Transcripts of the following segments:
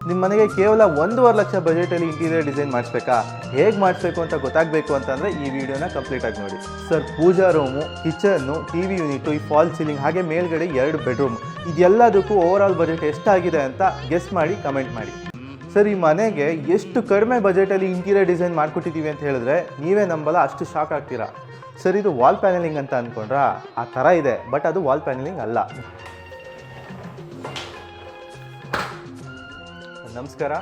ನಿಮ್ಮ ಮನೆಗೆ ಕೇವಲ 1.5 ಲಕ್ಷ ಬಜೆಟಲ್ಲಿ ಇಂಟೀರಿಯರ್ ಡಿಸೈನ್ ಮಾಡಿಸ್ಬೇಕಾ? ಹೇಗೆ ಮಾಡಿಸ್ಬೇಕು ಅಂತ ಗೊತ್ತಾಗಬೇಕು ಅಂತಂದರೆ ಈ ವಿಡಿಯೋನ ಕಂಪ್ಲೀಟಾಗಿ ನೋಡಿ. Sir, puja room, kitchen, TV unit, ಈ ಫಾಲ್ ಸೀಲಿಂಗ್, ಹಾಗೆ ಮೇಲ್ಗಡೆ 2 ಬೆಡ್ರೂಮ್, ಇದೆಲ್ಲದಕ್ಕೂ ಓವರಾಲ್ ಬಜೆಟ್ ಎಷ್ಟಾಗಿದೆ ಅಂತ ಗೆಸ್ ಮಾಡಿ ಕಮೆಂಟ್ ಮಾಡಿ. ಸರ್, ಈ ಮನೆಗೆ ಎಷ್ಟು ಕಡಿಮೆ ಬಜೆಟಲ್ಲಿ ಇಂಟೀರಿಯರ್ ಡಿಸೈನ್ ಮಾಡಿಕೊಟ್ಟಿದ್ದೀವಿ ಅಂತ ಹೇಳಿದ್ರೆ ನೀವೇ ನಂಬಲ್ಲ, ಅಷ್ಟು ಶಾಕ್ ಆಗ್ತೀರಾ. ಸರ್, ಇದು ವಾಲ್ ಪ್ಯಾನಲಿಂಗ್ ಅಂತ ಅಂದ್ಕೊಂಡ್ರಾ? ಆ ಥರ ಇದೆ, ಬಟ್ ಅದು ವಾಲ್ ಪ್ಯಾನಲಿಂಗ್ ಅಲ್ಲ. ನಮಸ್ಕಾರ,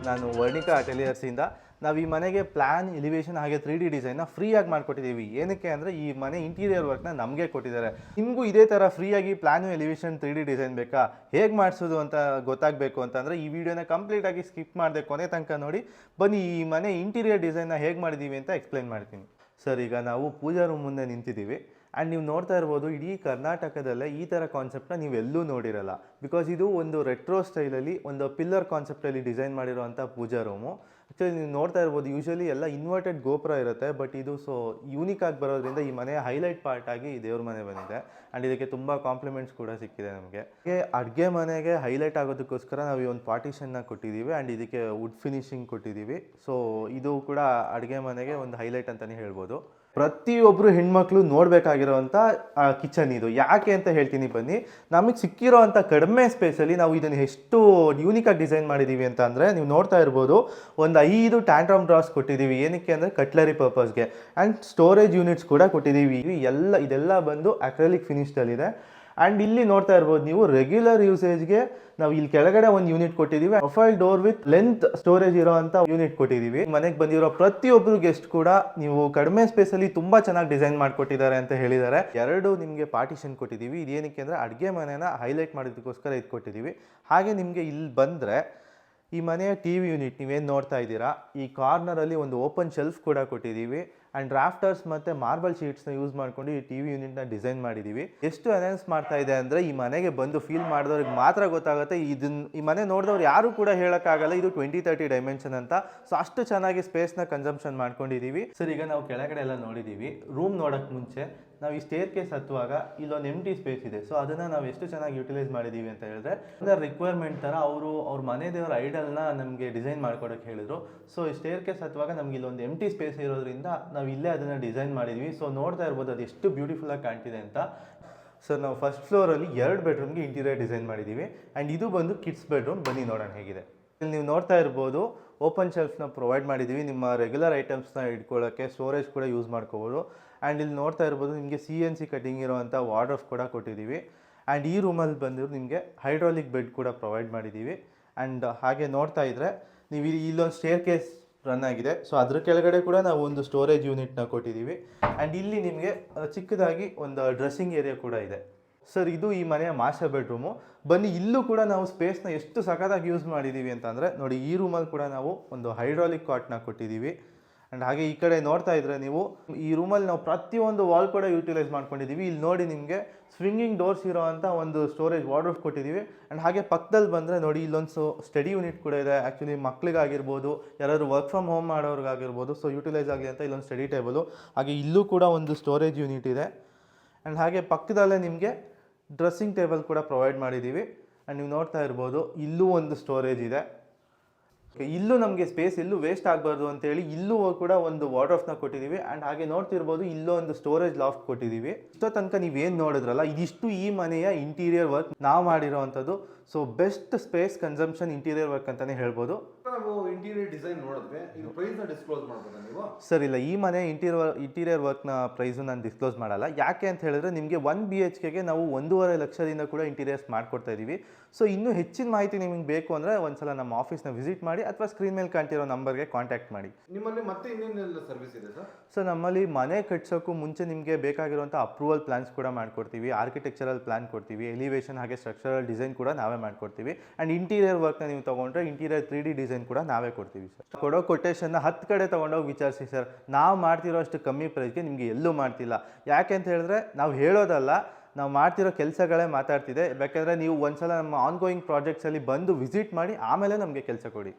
ನಾನು ವರ್ಣಿಕಾ ಅಟೆಲಿಯರ್ಸಿಂದ. ನಾವು ಈ ಮನೆಗೆ ಪ್ಲ್ಯಾನ್, ಎಲಿವೇಷನ್ ಹಾಗೆ 3D ಡಿಸೈನ್ನ ಫ್ರೀಯಾಗಿ ಮಾಡಿಕೊಟ್ಟಿದ್ದೀವಿ. ಏನಕ್ಕೆ ಅಂದರೆ ಈ ಮನೆ ಇಂಟೀರಿಯರ್ ವರ್ಕ್ನ ನಮಗೆ ಕೊಟ್ಟಿದ್ದಾರೆ. ನಿಮಗೂ ಇದೇ ಥರ ಫ್ರೀಯಾಗಿ ಪ್ಲ್ಯಾನು, ಎಲಿವೇಷನ್, 3D ಡಿಸೈನ್ ಬೇಕಾ? ಹೇಗೆ ಮಾಡಿಸೋದು ಅಂತ ಗೊತ್ತಾಗಬೇಕು ಅಂತಂದರೆ ಈ ವಿಡಿಯೋನ ಕಂಪ್ಲೀಟಾಗಿ ಸ್ಕಿಪ್ ಮಾಡದೆ ಕೊನೆ ತನಕ ನೋಡಿ. ಬನ್ನಿ, ಈ ಮನೆ ಇಂಟೀರಿಯರ್ ಡಿಸೈನ್ನ ಹೇಗೆ ಮಾಡಿದ್ದೀವಿ ಅಂತ ಎಕ್ಸ್ಪ್ಲೈನ್ ಮಾಡ್ತೀನಿ. ಸರ್, ಈಗ ನಾವು ಪೂಜಾ ರೂಮ್ ಮುಂದೆ ನಿಂತಿದ್ದೀವಿ. ಆ್ಯಂಡ್ ನೀವು ನೋಡ್ತಾ ಇರ್ಬೋದು, ಇಡೀ ಕರ್ನಾಟಕದಲ್ಲೇ ಈ ಥರ ಕಾನ್ಸೆಪ್ಟನ್ನ ನೀವೆಲ್ಲೂ ನೋಡಿರಲ್ಲ. ಬಿಕಾಸ್ ಇದು ಒಂದು ರೆಟ್ರೋ ಸ್ಟೈಲಲ್ಲಿ ಒಂದು ಪಿಲ್ಲರ್ ಕಾನ್ಸೆಪ್ಟಲ್ಲಿ ಡಿಸೈನ್ ಮಾಡಿರೋವಂಥ ಪೂಜಾ ರೂಮು. ಆ್ಯಕ್ಚುಲಿ ನೀವು ನೋಡ್ತಾ ಇರ್ಬೋದು, ಯೂಶಲಿ ಎಲ್ಲ ಇನ್ವರ್ಟೆಡ್ ಗೋಪುರ ಇರುತ್ತೆ, ಬಟ್ ಇದು ಯೂನಿಕ್ ಆಗಿ ಬರೋದ್ರಿಂದ ಈ ಮನೆಯ ಹೈಲೈಟ್ ಪಾರ್ಟ್ ಆಗಿ ದೇವ್ರ ಮನೆ ಬಂದಿದೆ. ಆ್ಯಂಡ್ ಇದಕ್ಕೆ ತುಂಬ ಕಾಂಪ್ಲಿಮೆಂಟ್ಸ್ ಕೂಡ ಸಿಕ್ಕಿದೆ ನಮಗೆ. ಅಡುಗೆ ಮನೆಗೆ ಹೈಲೈಟ್ ಆಗೋದಕ್ಕೋಸ್ಕರ ನಾವು ಈ ಒಂದು ಪಾರ್ಟಿಷನ್ನ ಕೊಟ್ಟಿದ್ದೀವಿ. ಆ್ಯಂಡ್ ಇದಕ್ಕೆ ವುಡ್ ಫಿನಿಶಿಂಗ್ ಕೊಟ್ಟಿದ್ದೀವಿ. ಸೊ ಇದು ಕೂಡ ಅಡುಗೆ ಮನೆಗೆ ಒಂದು ಹೈಲೈಟ್ ಅಂತಲೇ ಹೇಳ್ಬೋದು. ಪ್ರತಿಯೊಬ್ಬರು ಹೆಣ್ಮಕ್ಳು ನೋಡಬೇಕಾಗಿರೋವಂಥ ಕಿಚನ್ ಇದು. ಯಾಕೆ ಅಂತ ಹೇಳ್ತೀನಿ ಬನ್ನಿ. ನಮಗೆ ಸಿಕ್ಕಿರೋ ಅಂಥ ಕಡಿಮೆ ಸ್ಪೇಸಲ್ಲಿ ನಾವು ಇದನ್ನು ಎಷ್ಟು ಯೂನಿಕಾಗಿ ಡಿಸೈನ್ ಮಾಡಿದ್ದೀವಿ ಅಂತ ಅಂದರೆ, ನೀವು ನೋಡ್ತಾ ಇರ್ಬೋದು, ಒಂದು 5 ಟ್ಯಾಂಟ್ರಮ್ ಡ್ರಾಸ್ ಕೊಟ್ಟಿದ್ದೀವಿ. ಏನಕ್ಕೆ ಅಂದರೆ ಕಟ್ಲರಿ ಪರ್ಪಸ್ಗೆ. ಆ್ಯಂಡ್ ಸ್ಟೋರೇಜ್ ಯೂನಿಟ್ಸ್ ಕೂಡ ಕೊಟ್ಟಿದ್ದೀವಿ. ಇದೆಲ್ಲ ಬಂದು ಅಕ್ರೆಲಿಕ್ ಫಿನಿಶ್ಡಲ್ಲಿದೆ. ಆ್ಯಂಡ್ ಇಲ್ಲಿ ನೋಡ್ತಾ ಇರ್ಬೋದು ನೀವು, ರೆಗ್ಯುಲರ್ ಯೂಸೇಜ್ಗೆ ನಾವು ಇಲ್ಲಿ ಕೆಳಗಡೆ ಒಂದು ಯೂನಿಟ್ ಕೊಟ್ಟಿದ್ದೀವಿ. Profile door with length storage ಇರೋವಂಥ ಯೂನಿಟ್ ಕೊಟ್ಟಿದ್ದೀವಿ. ಮನೆಗೆ ಬಂದಿರೋ ಪ್ರತಿಯೊಬ್ಬರು ಗೆಸ್ಟ್ ಕೂಡ ನೀವು ಕಡಿಮೆ ಸ್ಪೇಸಲ್ಲಿ ತುಂಬ ಚೆನ್ನಾಗಿ ಡಿಸೈನ್ ಮಾಡಿಕೊಟ್ಟಿದ್ದಾರೆ ಅಂತ ಹೇಳಿದ್ದಾರೆ. 2 ನಿಮಗೆ ಪಾರ್ಟಿಷನ್ ಕೊಟ್ಟಿದ್ದೀವಿ. ಇದೇನಕ್ಕೆ ಅಂದರೆ ಅಡುಗೆ ಮನೆನ ಹೈಲೈಟ್ ಮಾಡೋದಕ್ಕೋಸ್ಕರ ಇದು ಕೊಟ್ಟಿದ್ದೀವಿ. ಹಾಗೆ ನಿಮಗೆ ಇಲ್ಲಿ ಬಂದರೆ ಈ ಮನೆಯ ಟಿ ವಿ ಯೂನಿಟ್ ನೀವೇನು ನೋಡ್ತಾ ಇದ್ದೀರಾ, ಈ ಕಾರ್ನರಲ್ಲಿ ಒಂದು ಓಪನ್ ಶೆಲ್ಫ್ ಕೂಡ ಕೊಟ್ಟಿದ್ದೀವಿ. ಆ್ಯಂಡ್ ರಾಫ್ಟರ್ಸ್ ಮತ್ತು ಮಾರ್ಬಲ್ ಶೀಟ್ಸ್ನ ಯೂಸ್ ಮಾಡ್ಕೊಂಡು ಈ ಟಿ ವಿ ಯೂನಿಟ್ನ ಡಿಸೈನ್ ಮಾಡಿದ್ದೀವಿ. ಎಷ್ಟು ಅನೌನ್ಸ್ ಮಾಡ್ತಾ ಇದೆ ಅಂದರೆ, ಈ ಮನೆಗೆ ಬಂದು ಫೀಲ್ ಮಾಡಿದವ್ರಿಗೆ ಮಾತ್ರ ಗೊತ್ತಾಗುತ್ತೆ. ಈ ಮನೆ ನೋಡಿದವ್ರು ಯಾರೂ ಕೂಡ ಹೇಳೋಕ್ಕಾಗಲ್ಲ ಇದು 2030 ಡೈಮೆನ್ಷನ್ ಅಂತ. ಸೊ ಅಷ್ಟು ಚೆನ್ನಾಗಿ ಸ್ಪೇಸ್ನ ಕನ್ಸಂಪ್ಷನ್ ಮಾಡ್ಕೊಂಡಿದ್ದೀವಿ. ಸರ್, ಈಗ ನಾವು ಕೆಳಗಡೆ ಎಲ್ಲ ನೋಡಿದ್ದೀವಿ. ರೂಮ್ ನೋಡೋಕ್ಕೆ ಮುಂಚೆ ನಾವು ಈ ಸ್ಟೇರ್ ಕೇಸ್ ಹತ್ತುವಾಗ ಇಲ್ಲೊಂದು ಎಂಟಿ ಸ್ಪೇಸ್ ಇದೆ. ಸೊ ಅದನ್ನು ನಾವು ಎಷ್ಟು ಚೆನ್ನಾಗಿ ಯುಟಿಲೈಸ್ ಮಾಡಿದ್ದೀವಿ ಅಂತ ಹೇಳಿದ್ರೆ, ಅದರ ರಿಕ್ವೈರ್ಮೆಂಟ್ ಥರ ಅವ್ರ ಮನೆ ದೇವರ ಐಡಲ್ನ ನಮಗೆ ಡಿಸೈನ್ ಮಾಡ್ಕೊಡೋಕ್ಕೆ ಹೇಳಿದ್ರು. ಸೊ ಈ ಸ್ಟೇರ್ ಕೇಸ್ ಹತ್ತುವಾಗ ನಮ್ಗೆ ಇಲ್ಲೊಂದು ಎಂಟಿ ಸ್ಪೇಸ್ ಇರೋದ್ರಿಂದ ನಾವು ಇಲ್ಲೇ ಅದನ್ನು ಡಿಸೈನ್ ಮಾಡಿದ್ವಿ. ಸೊ ನೋಡ್ತಾ ಇರ್ಬೋದು ಅದು ಎಷ್ಟು ಬ್ಯೂಟಿಫುಲ್ಲಾಗಿ ಕಾಣ್ತಿದೆ ಅಂತ. ಸರ್, ನಾವು ಫಸ್ಟ್ ಫ್ಲೋರಲ್ಲಿ 2 ಬೆಡ್ರೂಮ್ಗೆ ಇಂಟೀರಿಯರ್ ಡಿಸೈನ್ ಮಾಡಿದ್ದೀವಿ. ಆ್ಯಂಡ್ ಇದು ಬಂದು ಕಿಡ್ಸ್ ಬೆಡ್ರೂಮ್. ಬನ್ನಿ ನೋಡೋಣ ಹೇಗಿದೆ. ಇಲ್ಲಿ ನೀವು ನೋಡ್ತಾ ಇರ್ಬೋದು, ಓಪನ್ ಶೆಲ್ಫ್ನ ಪ್ರೊವೈಡ್ ಮಾಡಿದ್ದೀವಿ. ನಿಮ್ಮ ರೆಗ್ಯುಲರ್ ಐಟಮ್ಸ್ನ ಇಟ್ಕೊಳ್ಳೋಕ್ಕೆ ಸ್ಟೋರೇಜ್ ಕೂಡ ಯೂಸ್ ಮಾಡ್ಕೋಬೋದು. ಆ್ಯಂಡ್ ಇಲ್ಲಿ ನೋಡ್ತಾ ಇರ್ಬೋದು, ನಿಮಗೆ CNC ಕಟಿಂಗ್ ಇರೋವಂಥ ವಾರ್ಡ್ರೋಬ್ ಕೂಡ ಕೊಟ್ಟಿದ್ದೀವಿ. ಆ್ಯಂಡ್ ಈ ರೂಮಲ್ಲಿ ಬಂದಿರೋ ನಿಮಗೆ ಹೈಡ್ರಾಲಿಕ್ ಬೆಡ್ ಕೂಡ ಪ್ರೊವೈಡ್ ಮಾಡಿದ್ದೀವಿ. ಆ್ಯಂಡ್ ಹಾಗೆ ನೋಡ್ತಾ ಇದ್ದರೆ ನೀವು ಇಲ್ಲೊಂದು ಸ್ಟೇರ್ ಕೇಸ್ ರನ್ ಆಗಿದೆ. ಸೊ ಅದ್ರ ಕೆಳಗಡೆ ಕೂಡ ನಾವು ಒಂದು ಸ್ಟೋರೇಜ್ ಯೂನಿಟ್ನ ಕೊಟ್ಟಿದ್ದೀವಿ. ಆ್ಯಂಡ್ ಇಲ್ಲಿ ನಿಮಗೆ ಚಿಕ್ಕದಾಗಿ ಒಂದು ಡ್ರೆಸ್ಸಿಂಗ್ ಏರಿಯಾ ಕೂಡ ಇದೆ. ಸರ್, ಇದು ಈ ಮನೆಯ ಮಾಸ್ಟರ್ ಬೆಡ್ರೂಮು. ಬನ್ನಿ, ಇಲ್ಲೂ ಕೂಡ ನಾವು ಸ್ಪೇಸ್ನ ಎಷ್ಟು ಸಖತ್ತಾಗಿ ಯೂಸ್ ಮಾಡಿದ್ದೀವಿ ಅಂತಂದರೆ ನೋಡಿ, ಈ ರೂಮಲ್ಲಿ ಕೂಡ ನಾವು ಒಂದು ಹೈಡ್ರಾಲಿಕ್ ಕಾಟ್ನ ಕೊಟ್ಟಿದ್ದೀವಿ. ಆ್ಯಂಡ್ ಹಾಗೆ ಈ ಕಡೆ ನೋಡ್ತಾ ಇದ್ದರೆ ನೀವು, ಈ ರೂಮಲ್ಲಿ ನಾವು ಪ್ರತಿಯೊಂದು ವಾಲ್ ಕೂಡ ಯೂಟಿಲೈಸ್ ಮಾಡ್ಕೊಂಡಿದ್ದೀವಿ. ಇಲ್ಲಿ ನೋಡಿ, ನಿಮಗೆ ಸ್ವಿಂಗಿಂಗ್ ಡೋರ್ಸ್ ಇರೋವಂಥ ಒಂದು ಸ್ಟೋರೇಜ್ ವಾರ್ಡ್ರೋಬ್ ಕೊಟ್ಟಿದ್ದೀವಿ. ಆ್ಯಂಡ್ ಹಾಗೆ ಪಕ್ಕದಲ್ಲಿ ಬಂದರೆ ನೋಡಿ, ಇಲ್ಲೊಂದು ಸ್ಟಡಿ ಯೂನಿಟ್ ಕೂಡ ಇದೆ. ಆ್ಯಕ್ಚುಲಿ ಮಕ್ಕಳಿಗಾಗಿರ್ಬೋದು, ಯಾರಾದರೂ ವರ್ಕ್ ಫ್ರಮ್ ಹೋಮ್ ಮಾಡೋರಿಗಾಗಿರ್ಬೋದು, ಸೊ ಯೂಟಿಲೈಸ್ ಆಗಲಿ ಅಂತ ಇಲ್ಲೊಂದು ಸ್ಟಡಿ ಟೇಬಲು. ಹಾಗೆ ಇಲ್ಲೂ ಕೂಡ ಒಂದು ಸ್ಟೋರೇಜ್ ಯೂನಿಟ್ ಇದೆ. ಆ್ಯಂಡ್ ಹಾಗೆ ಪಕ್ಕದಲ್ಲೇ ನಿಮಗೆ ಡ್ರೆಸ್ಸಿಂಗ್ ಟೇಬಲ್ ಕೂಡ ಪ್ರೊವೈಡ್ ಮಾಡಿದ್ದೀವಿ. ಆ್ಯಂಡ್ ನೀವು ನೋಡ್ತಾ ಇರ್ಬೋದು, ಇಲ್ಲೂ ಒಂದು ಸ್ಟೋರೇಜ್ ಇದೆ. ಇಲ್ಲೂ ನಮಗೆ ಸ್ಪೇಸ್ ಎಲ್ಲೂ ವೇಸ್ಟ್ ಆಗಬಾರ್ದು ಅಂತೇಳಿ ಇಲ್ಲೂ ಕೂಡ ಒಂದು ವಾರ್ಡ್ರೋಬ್ನ ಕೊಟ್ಟಿದ್ದೀವಿ. ಆ್ಯಂಡ್ ಹಾಗೆ ನೋಡ್ತಿರ್ಬೋದು, ಇಲ್ಲೂ ಒಂದು ಸ್ಟೋರೇಜ್ ಲಾಫ್ಟ್ ಕೊಟ್ಟಿದ್ದೀವಿ. ಇಷ್ಟೋ ತನಕ ನೀವೇನು ನೋಡಿದ್ರಲ್ಲ, ಇದಿಷ್ಟು ಈ ಮನೆಯ ಇಂಟೀರಿಯರ್ ವರ್ಕ್ ನಾವು ಮಾಡಿರೋವಂಥದ್ದು. So best space consumption interior work ಅಂತಲೇ ಹೇಳ್ಬೋದು. ನಾವು ಇಂಟೀರಿಯರ್ ಡಿಸೈನ್ ನೋಡಿದ್ವಿ, ಇದು ಪ್ರೈಸ್ನ ಡಿಸ್ಕ್ಲೋಸ್ ಮಾಡ್ಬೋದಾ ನೀವು? ಸರ್, ಇಲ್ಲ, ಈ ಮನೆ ಇಂಟೀರಿಯರ್ ವರ್ಕ್ನ ಪ್ರೈಸು ನಾನು ಡಿಸ್ಕ್ಲೋಸ್ ಮಾಡಲ್ಲ. ಯಾಕೆ ಅಂತ ಹೇಳಿದ್ರೆ, ನಿಮಗೆ 1 BHKಗೆ ನಾವು 1.5 ಲಕ್ಷದಿಂದ ಕೂಡ ಇಂಟೀರಿಯರ್ಸ್ ಮಾಡ್ಕೊಡ್ತಾ ಇದ್ದೀವಿ. ಸೊ ಇನ್ನೂ ಹೆಚ್ಚಿನ ಮಾಹಿತಿ ನಿಮಗೆ ಬೇಕು ಅಂದರೆ ಒಂದ್ಸಲ ನಮ್ಮ ಆಫೀಸ್ನ ವಿಸಿಟ್ ಮಾಡಿ ಅಥವಾ ಸ್ಕ್ರೀನ್ ಮೇಲೆ ಕಾಣ್ತಿರೋ ನಂಬರ್ಗೆ ಕಾಂಟ್ಯಾಕ್ಟ್ ಮಾಡಿ. ನಿಮ್ಮಲ್ಲಿ ಮತ್ತೆ ಇನ್ನೇನೆಲ್ಲ ಸರ್ವಿಸ್ ಇದೆ ಸರ್? ಸೊ ನಮ್ಮಲ್ಲಿ ಮನೆ ಕಟ್ಸೋಕ್ಕೂ ಮುಂಚೆ ನಿಮಗೆ ಬೇಕಾಗಿರುವಂಥ ಅಪ್ರೂವಲ್ ಪ್ಲಾನ್ಸ್ ಕೂಡ ಮಾಡ್ಕೊಡ್ತೀವಿ. ಆರ್ಕಿಟೆಕ್ಚರಲ್ ಪ್ಲಾನ್ ಕೊಡ್ತೀವಿ. ಎಲಿವೇಷನ್ ಹಾಗೆ ಸ್ಟ್ರಕ್ಚರಲ್ ಡಿಸೈನ್ ಕೂಡ ನಾವೇ ಮಾಡ್ಕೊಡ್ತೀವಿ. ಆ್ಯಂಡ್ ಇಂಟೀರಿಯರ್ ವರ್ಕ್ನ ನೀವು ತೊಗೊಂಡ್ರೆ ಇಂಟೀರಿಯರ್ 3D ಡಿಸೈನ್ ಕೂಡ ನಾವೇ ಕೊಡ್ತೀವಿ ಸರ್. ಕೊಡೋ ಕೊಟೇಶನ್ನ 10 ಕಡೆ ತೊಗೊಂಡೋಗಿ ವಿಚಾರಿಸಿ ಸರ್. ನಾವು ಮಾಡ್ತಿರೋ ಅಷ್ಟು ಕಮ್ಮಿ ಪ್ರೈಸ್ಗೆ ನಿಮಗೆ ಎಲ್ಲೂ ಮಾಡ್ತಿಲ್ಲ. ಯಾಕೆ ಅಂತ ಹೇಳಿದ್ರೆ, ನಾವು ಹೇಳೋದಲ್ಲ, ನಾವು ಮಾಡ್ತಿರೋ ಕೆಲಸಗಳೇ ಮಾತಾಡ್ತಿದೆ. ಬೇಕಾದರೆ ನೀವು ಒಂದ್ಸಲ ನಮ್ಮ ಆನ್ಗೋಯಿಂಗ್ ಪ್ರಾಜೆಕ್ಟ್ಸಲ್ಲಿ ಬಂದು ವಿಸಿಟ್ ಮಾಡಿ ಆಮೇಲೆ ನಮಗೆ ಕೆಲಸ ಕೊಡಿ.